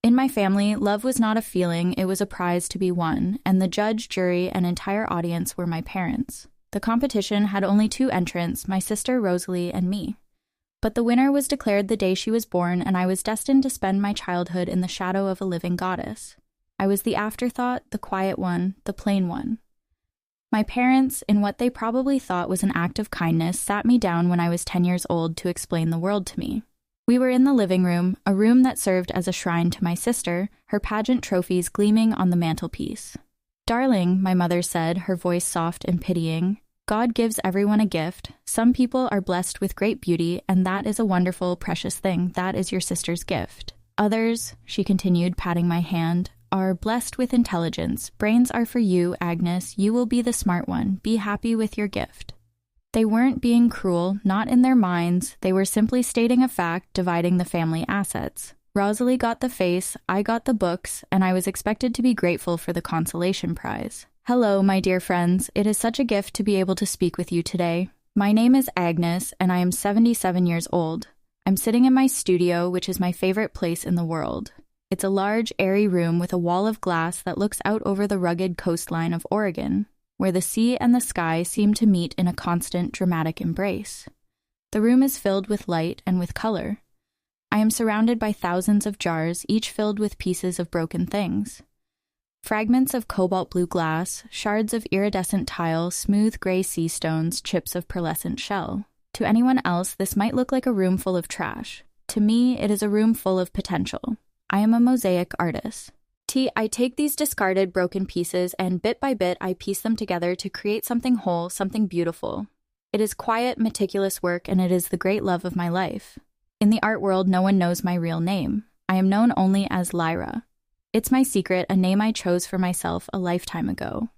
In my family, love was not a feeling, it was a prize to be won, and the judge, jury, and entire audience were my parents. The competition had only 2 entrants, my sister Rosalie and me. But the winner was declared the day she was born, and I was destined to spend my childhood in the shadow of a living goddess. I was the afterthought, the quiet one, the plain one. My parents, in what they probably thought was an act of kindness, sat me down when I was 10 years old to explain the world to me. We were in the living room, a room that served as a shrine to my sister, her pageant trophies gleaming on the mantelpiece. "Darling," my mother said, her voice soft and pitying, "God gives everyone a gift. Some people are blessed with great beauty, and that is a wonderful, precious thing. That is your sister's gift. Others," she continued, patting my hand, "are blessed with intelligence. Brains are for you, Agnes. You will be the smart one. Be happy with your gift." They weren't being cruel, not in their minds. They were simply stating a fact, dividing the family assets. Rosalie got the face, I got the books, and I was expected to be grateful for the consolation prize. Hello, my dear friends. It is such a gift to be able to speak with you today. My name is Agnes, and I am 77 years old. I'm sitting in my studio, which is my favorite place in the world. It's a large, airy room with a wall of glass that looks out over the rugged coastline of Oregon, where the sea and the sky seem to meet in a constant, dramatic embrace. The room is filled with light and with color. I am surrounded by thousands of jars, each filled with pieces of broken things. Fragments of cobalt blue glass, shards of iridescent tile, smooth gray sea stones, chips of pearlescent shell. To anyone else, this might look like a room full of trash. To me, it is a room full of potential. I am a mosaic artist. I take these discarded, broken pieces, and bit by bit, I piece them together to create something whole, something beautiful. It is quiet, meticulous work, and it is the great love of my life. In the art world, no one knows my real name. I am known only as Lyra. It's my secret, a name I chose for myself a lifetime ago.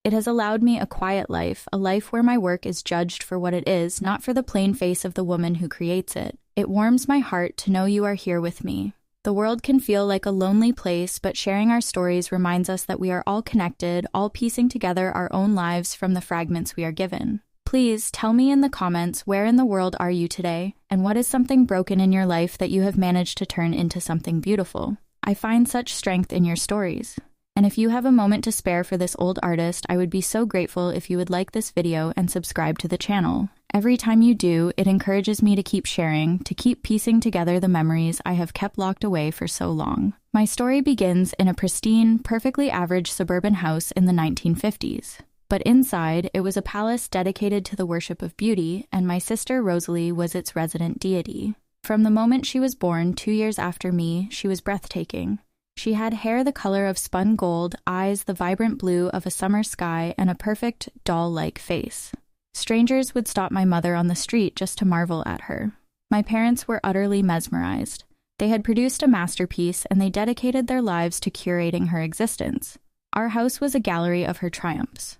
It has allowed me a quiet life, a life where my work is judged for what it is, not for the plain face of the woman who creates it. It warms my heart to know you are here with me. The world can feel like a lonely place, but sharing our stories reminds us that we are all connected, all piecing together our own lives from the fragments we are given. Please tell me in the comments, where in the world are you today, and what is something broken in your life that you have managed to turn into something beautiful? I find such strength in your stories. And if you have a moment to spare for this old artist, I would be so grateful if you would like this video and subscribe to the channel. Every time you do, it encourages me to keep sharing, to keep piecing together the memories I have kept locked away for so long. My story begins in a pristine, perfectly average suburban house in the 1950s. But inside, it was a palace dedicated to the worship of beauty, and my sister Rosalie was its resident deity. From the moment she was born, 2 years after me, she was breathtaking. She had hair the color of spun gold, eyes the vibrant blue of a summer sky, and a perfect, doll-like face. Strangers would stop my mother on the street just to marvel at her. My parents were utterly mesmerized. They had produced a masterpiece, and they dedicated their lives to curating her existence. Our house was a gallery of her triumphs.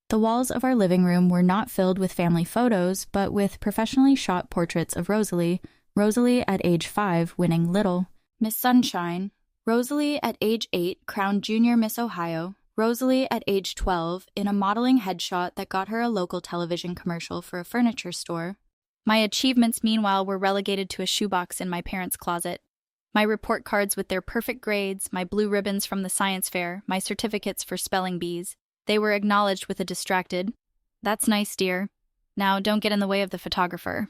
The walls of our living room were not filled with family photos, but with professionally shot portraits of Rosalie at age 5 winning Little Miss Sunshine, Rosalie at age 8 crowned Junior Miss Ohio, Rosalie at age 12 in a modeling headshot that got her a local television commercial for a furniture store. My achievements, meanwhile, were relegated to a shoebox in my parents' closet. My report cards with their perfect grades, my blue ribbons from the science fair, my certificates for spelling bees. They were acknowledged with a distracted, "That's nice, dear. Now don't get in the way of the photographer."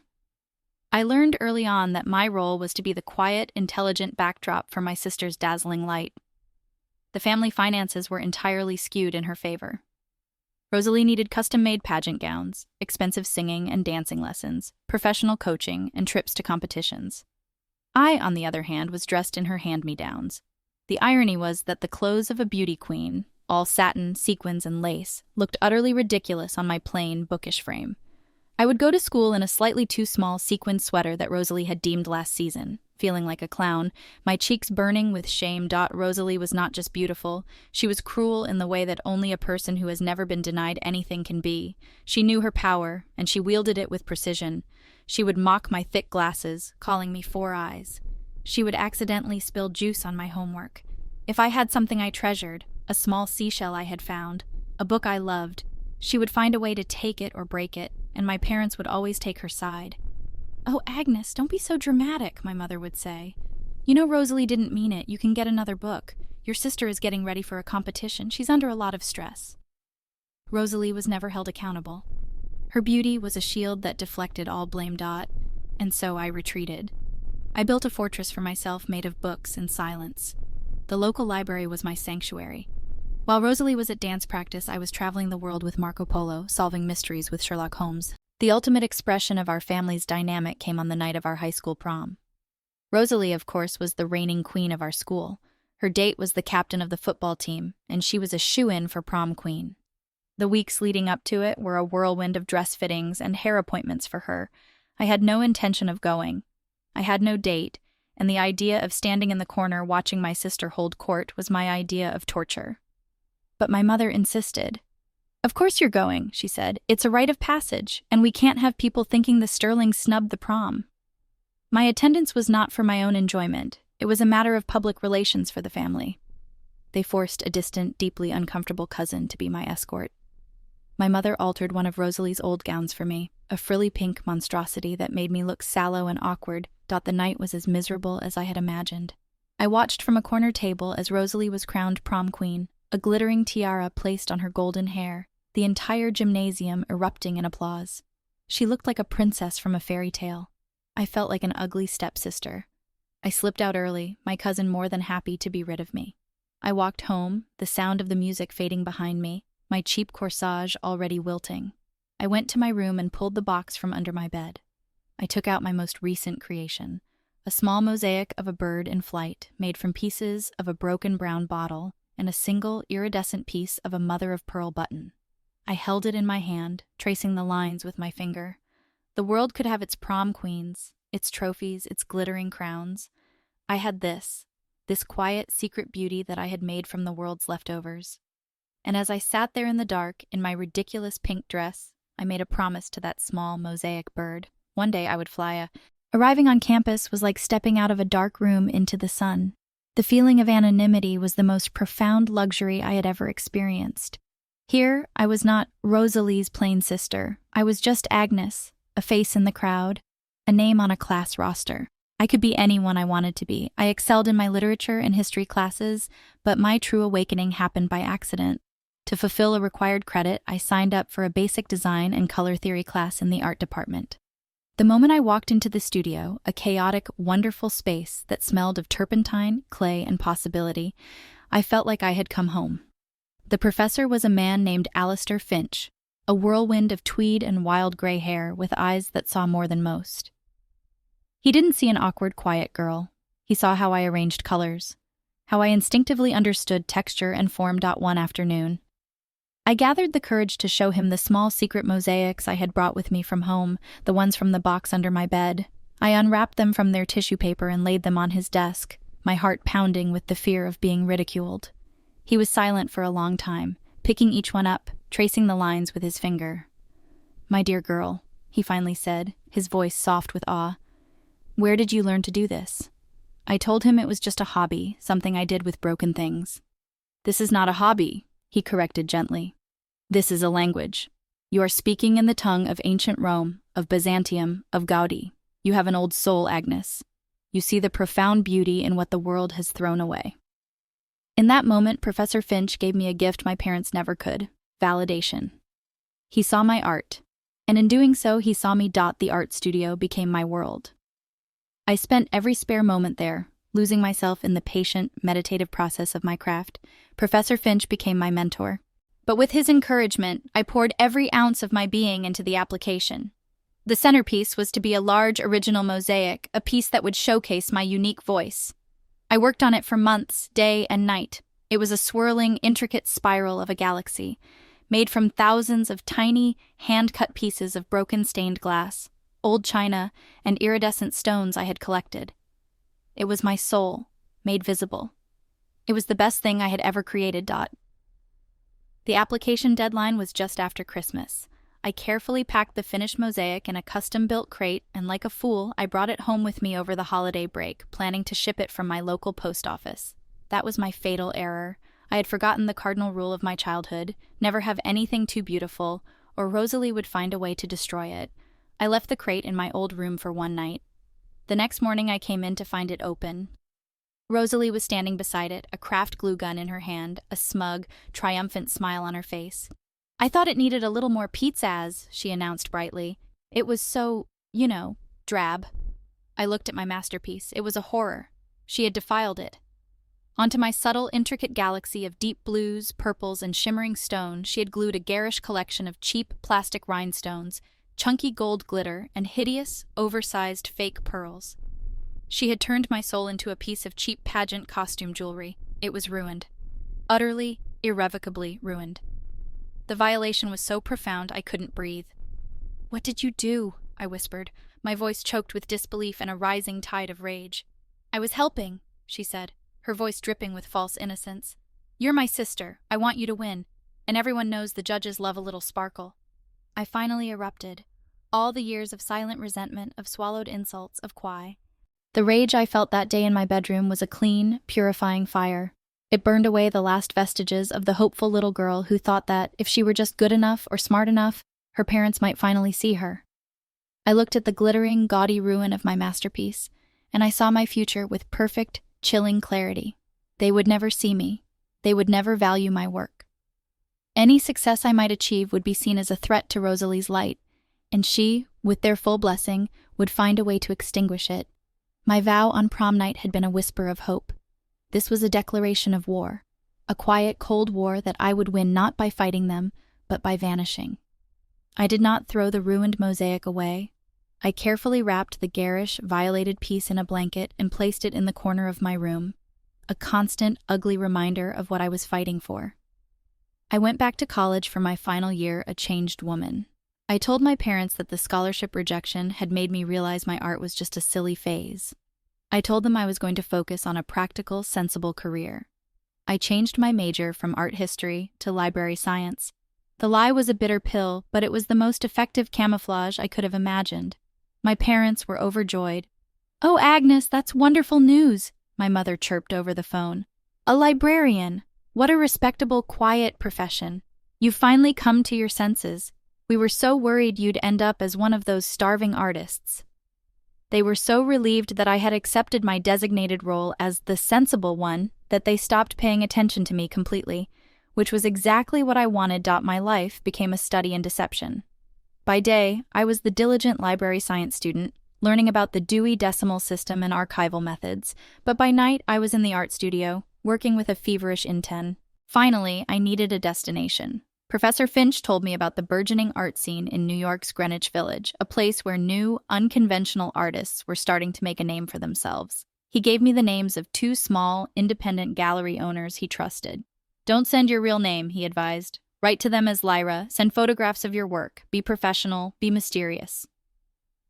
I learned early on that my role was to be the quiet, intelligent backdrop for my sister's dazzling light. The family finances were entirely skewed in her favor. Rosalie needed custom-made pageant gowns, expensive singing and dancing lessons, professional coaching, and trips to competitions. I, on the other hand, was dressed in her hand-me-downs. The irony was that the clothes of a beauty queen, all satin, sequins, and lace, looked utterly ridiculous on my plain, bookish frame. I would go to school in a slightly too small sequined sweater that Rosalie had deemed last season, feeling like a clown, my cheeks burning with shame. Rosalie was not just beautiful, she was cruel in the way that only a person who has never been denied anything can be. She knew her power, and she wielded it with precision. She would mock my thick glasses, calling me Four Eyes. She would accidentally spill juice on my homework. If I had something I treasured, a small seashell I had found, a book I loved, she would find a way to take it or break it, and my parents would always take her side. "Oh, Agnes, don't be so dramatic," my mother would say. "You know Rosalie didn't mean it. You can get another book. Your sister is getting ready for a competition. She's under a lot of stress." Rosalie was never held accountable. Her beauty was a shield that deflected all blame. And so I retreated. I built a fortress for myself made of books and silence. The local library was my sanctuary. While Rosalie was at dance practice, I was traveling the world with Marco Polo, solving mysteries with Sherlock Holmes. The ultimate expression of our family's dynamic came on the night of our high school prom. Rosalie, of course, was the reigning queen of our school. Her date was the captain of the football team, and she was a shoo-in for prom queen. The weeks leading up to it were a whirlwind of dress fittings and hair appointments for her. I had no intention of going. I had no date, and the idea of standing in the corner watching my sister hold court was my idea of torture. But my mother insisted. "Of course you're going," she said. "It's a rite of passage, and we can't have people thinking the Sterlings snubbed the prom." My attendance was not for my own enjoyment. It was a matter of public relations for the family. They forced a distant, deeply uncomfortable cousin to be my escort. My mother altered one of Rosalie's old gowns for me, a frilly pink monstrosity that made me look sallow and awkward. The night was as miserable as I had imagined. I watched from a corner table as Rosalie was crowned prom queen, a glittering tiara placed on her golden hair, the entire gymnasium erupting in applause. She looked like a princess from a fairy tale. I felt like an ugly stepsister. I slipped out early, my cousin more than happy to be rid of me. I walked home, the sound of the music fading behind me, my cheap corsage already wilting. I went to my room and pulled the box from under my bed. I took out my most recent creation, a small mosaic of a bird in flight made from pieces of a broken brown bottle and a single iridescent piece of a mother-of-pearl button. I held it in my hand, tracing the lines with my finger. The world could have its prom queens, its trophies, its glittering crowns. I had this quiet, secret beauty that I had made from the world's leftovers. And as I sat there in the dark, in my ridiculous pink dress, I made a promise to that small mosaic bird. One day I would fly. Arriving on campus was like stepping out of a dark room into the sun. The feeling of anonymity was the most profound luxury I had ever experienced. Here, I was not Rosalie's plain sister. I was just Agnes, a face in the crowd, a name on a class roster. I could be anyone I wanted to be. I excelled in my literature and history classes, but my true awakening happened by accident. To fulfill a required credit, I signed up for a basic design and color theory class in the art department. The moment I walked into the studio, a chaotic, wonderful space that smelled of turpentine, clay, and possibility, I felt like I had come home. The professor was a man named Alistair Finch, a whirlwind of tweed and wild gray hair with eyes that saw more than most. He didn't see an awkward, quiet girl. He saw how I arranged colors, how I instinctively understood texture and form. One afternoon, I gathered the courage to show him the small secret mosaics I had brought with me from home, the ones from the box under my bed. I unwrapped them from their tissue paper and laid them on his desk, my heart pounding with the fear of being ridiculed. He was silent for a long time, picking each one up, tracing the lines with his finger. "My dear girl," he finally said, his voice soft with awe, "where did you learn to do this?" I told him it was just a hobby, something I did with broken things. "This is not a hobby," he corrected gently. "This is a language. You are speaking in the tongue of ancient Rome, of Byzantium, of Gaudi. You have an old soul, Agnes. You see the profound beauty in what the world has thrown away." In that moment, Professor Finch gave me a gift my parents never could: validation. He saw my art, and in doing so, he saw me. The art studio became my world. I spent every spare moment there, losing myself in the patient, meditative process of my craft. Professor Finch became my mentor. But with his encouragement, I poured every ounce of my being into the application. The centerpiece was to be a large original mosaic, a piece that would showcase my unique voice. I worked on it for months, day and night. It was a swirling, intricate spiral of a galaxy, made from thousands of tiny, hand-cut pieces of broken stained glass, old china, and iridescent stones I had collected. It was my soul, made visible. It was the best thing I had ever created. The application deadline was just after Christmas. I carefully packed the finished mosaic in a custom-built crate, and like a fool, I brought it home with me over the holiday break, planning to ship it from my local post office. That was my fatal error. I had forgotten the cardinal rule of my childhood: never have anything too beautiful, or Rosalie would find a way to destroy it. I left the crate in my old room for one night. The next morning I came in to find it open. Rosalie was standing beside it, a craft glue gun in her hand, a smug, triumphant smile on her face. "I thought it needed a little more pizzazz," she announced brightly. "It was so, drab." I looked at my masterpiece. It was a horror. She had defiled it. Onto my subtle, intricate galaxy of deep blues, purples, and shimmering stone, she had glued a garish collection of cheap plastic rhinestones, chunky gold glitter, and hideous, oversized fake pearls. She had turned my soul into a piece of cheap pageant costume jewelry. It was ruined. Utterly, irrevocably ruined. The violation was so profound I couldn't breathe. "What did you do?" I whispered, my voice choked with disbelief and a rising tide of rage. "I was helping," she said, her voice dripping with false innocence. "You're my sister. I want you to win. And everyone knows the judges love a little sparkle." I finally erupted. All the years of silent resentment, of swallowed insults, of Kwai. The rage I felt that day in my bedroom was a clean, purifying fire. It burned away the last vestiges of the hopeful little girl who thought that, if she were just good enough or smart enough, her parents might finally see her. I looked at the glittering, gaudy ruin of my masterpiece, and I saw my future with perfect, chilling clarity. They would never see me. They would never value my work. Any success I might achieve would be seen as a threat to Rosalie's light, and she, with their full blessing, would find a way to extinguish it. My vow on prom night had been a whisper of hope. This was a declaration of war, a quiet, cold war that I would win not by fighting them, but by vanishing. I did not throw the ruined mosaic away. I carefully wrapped the garish, violated piece in a blanket and placed it in the corner of my room, a constant, ugly reminder of what I was fighting for. I went back to college for my final year a changed woman. I told my parents that the scholarship rejection had made me realize my art was just a silly phase. I told them I was going to focus on a practical, sensible career. I changed my major from art history to library science. The lie was a bitter pill, but it was the most effective camouflage I could have imagined. My parents were overjoyed. "Oh, Agnes, that's wonderful news," my mother chirped over the phone. "A librarian! What a respectable, quiet profession. You've finally come to your senses. We were so worried you'd end up as one of those starving artists." They were so relieved that I had accepted my designated role as the sensible one that they stopped paying attention to me completely, which was exactly what I wanted. My life became a study in deception. By day, I was the diligent library science student, learning about the Dewey Decimal System and archival methods, but by night I was in the art studio, working with a feverish intern. Finally, I needed a destination. Professor Finch told me about the burgeoning art scene in New York's Greenwich Village, a place where new, unconventional artists were starting to make a name for themselves. He gave me the names of 2 small, independent gallery owners he trusted. "Don't send your real name," he advised. "Write to them as Lyra, send photographs of your work, be professional, be mysterious."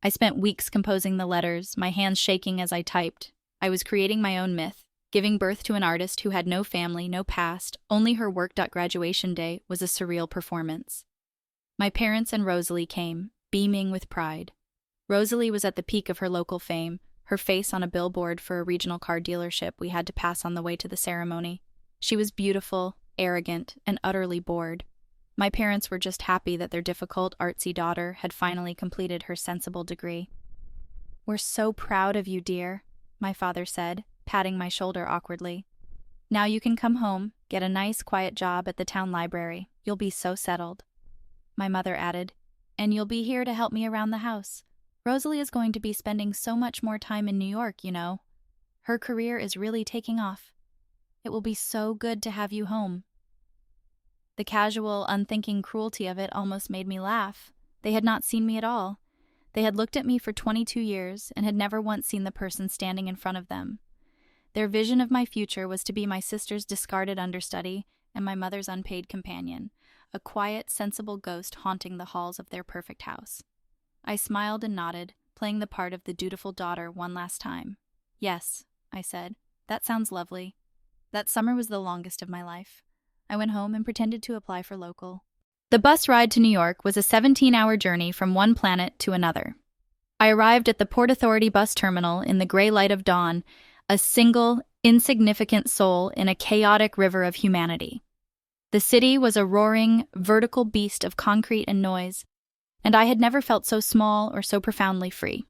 I spent weeks composing the letters, my hands shaking as I typed. I was creating my own myth. Giving birth to an artist who had no family, no past, only her work. Graduation day was a surreal performance. My parents and Rosalie came, beaming with pride. Rosalie was at the peak of her local fame, her face on a billboard for a regional car dealership we had to pass on the way to the ceremony. She was beautiful, arrogant, and utterly bored. My parents were just happy that their difficult, artsy daughter had finally completed her sensible degree. "We're so proud of you, dear," my father said, patting my shoulder awkwardly. "Now you can come home, get a nice, quiet job at the town library. You'll be so settled." My mother added, "And you'll be here to help me around the house. Rosalie is going to be spending so much more time in New York, you know. Her career is really taking off. It will be so good to have you home." The casual, unthinking cruelty of it almost made me laugh. They had not seen me at all. They had looked at me for 22 years and had never once seen the person standing in front of them. Their vision of my future was to be my sister's discarded understudy and my mother's unpaid companion, a quiet, sensible ghost haunting the halls of their perfect house. I smiled and nodded, playing the part of the dutiful daughter one last time. "Yes," I said, "that sounds lovely." That summer was the longest of my life. I went home and pretended to apply for local. The bus ride to New York was a 17-hour journey from one planet to another. I arrived at the Port Authority bus terminal in the gray light of dawn, a single, insignificant soul in a chaotic river of humanity. The city was a roaring, vertical beast of concrete and noise, and I had never felt so small or so profoundly free.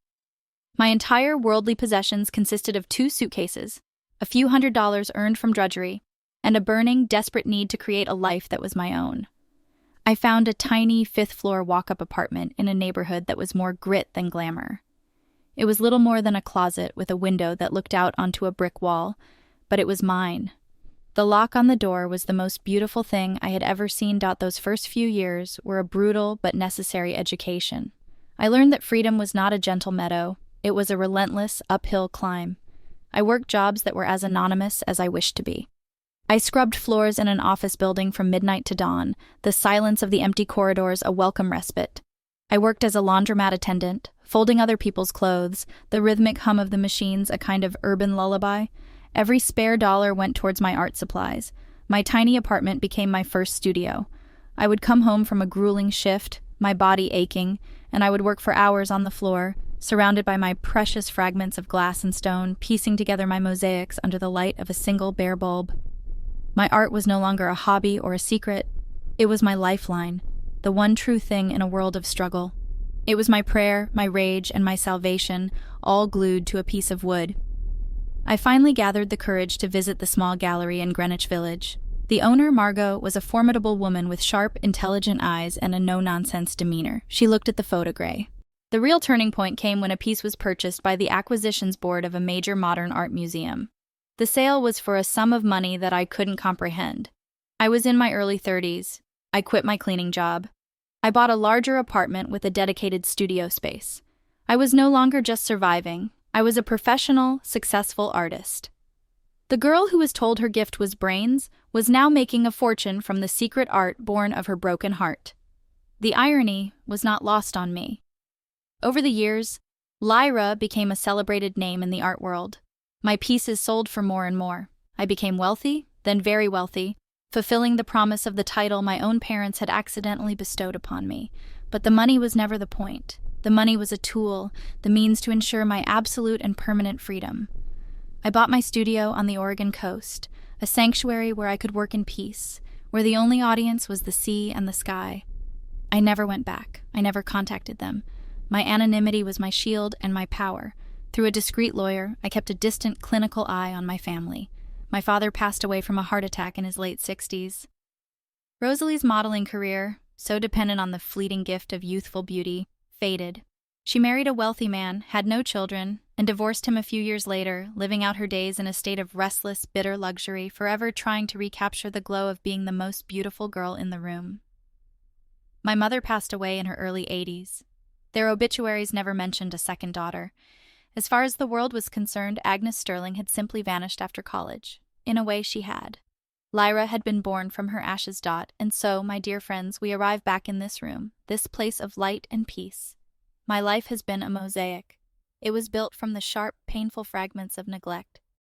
My entire worldly possessions consisted of 2 suitcases, a few $100s earned from drudgery, and a burning, desperate need to create a life that was my own. I found a tiny fifth-floor walk-up apartment in a neighborhood that was more grit than glamour. It was little more than a closet with a window that looked out onto a brick wall, but it was mine. The lock on the door was the most beautiful thing I had ever seen. Those first few years were a brutal but necessary education. I learned that freedom was not a gentle meadow, it was a relentless, uphill climb. I worked jobs that were as anonymous as I wished to be. I scrubbed floors in an office building from midnight to dawn, the silence of the empty corridors a welcome respite. I worked as a laundromat attendant, folding other people's clothes, the rhythmic hum of the machines a kind of urban lullaby. Every spare dollar went towards my art supplies. My tiny apartment became my first studio. I would come home from a grueling shift, my body aching, and I would work for hours on the floor, surrounded by my precious fragments of glass and stone, piecing together my mosaics under the light of a single bare bulb. My art was no longer a hobby or a secret. It was my lifeline, the one true thing in a world of struggle. It was my prayer, my rage, and my salvation, all glued to a piece of wood. I finally gathered the courage to visit the small gallery in Greenwich Village. The owner, Margot, was a formidable woman with sharp, intelligent eyes and a no-nonsense demeanor. She looked at the photogray. The real turning point came when a piece was purchased by the acquisitions board of a major modern art museum. The sale was for a sum of money that I couldn't comprehend. I was in my early 30s. I quit my cleaning job. I bought a larger apartment with a dedicated studio space. I was no longer just surviving. I was a professional, successful artist. The girl who was told her gift was brains was now making a fortune from the secret art born of her broken heart. The irony was not lost on me. Over the years, Lyra became a celebrated name in the art world. My pieces sold for more and more. I became wealthy, then very wealthy, fulfilling the promise of the title my own parents had accidentally bestowed upon me. But the money was never the point. The money was a tool, the means to ensure my absolute and permanent freedom. I bought my studio on the Oregon coast, a sanctuary where I could work in peace, where the only audience was the sea and the sky. I never went back. I never contacted them. My anonymity was my shield and my power. Through a discreet lawyer, I kept a distant clinical eye on my family. My father passed away from a heart attack in his late 60s. Rosalie's modeling career, so dependent on the fleeting gift of youthful beauty, faded. She married a wealthy man, had no children, and divorced him a few years later, living out her days in a state of restless, bitter luxury, forever trying to recapture the glow of being the most beautiful girl in the room. My mother passed away in her early 80s. Their obituaries never mentioned a second daughter. As far as the world was concerned, Agnes Sterling had simply vanished after college. In a way, she had. Lyra had been born from her ashes. And so, my dear friends, we arrive back in this room, this place of light and peace. My life has been a mosaic. It was built from the sharp, painful fragments of neglect,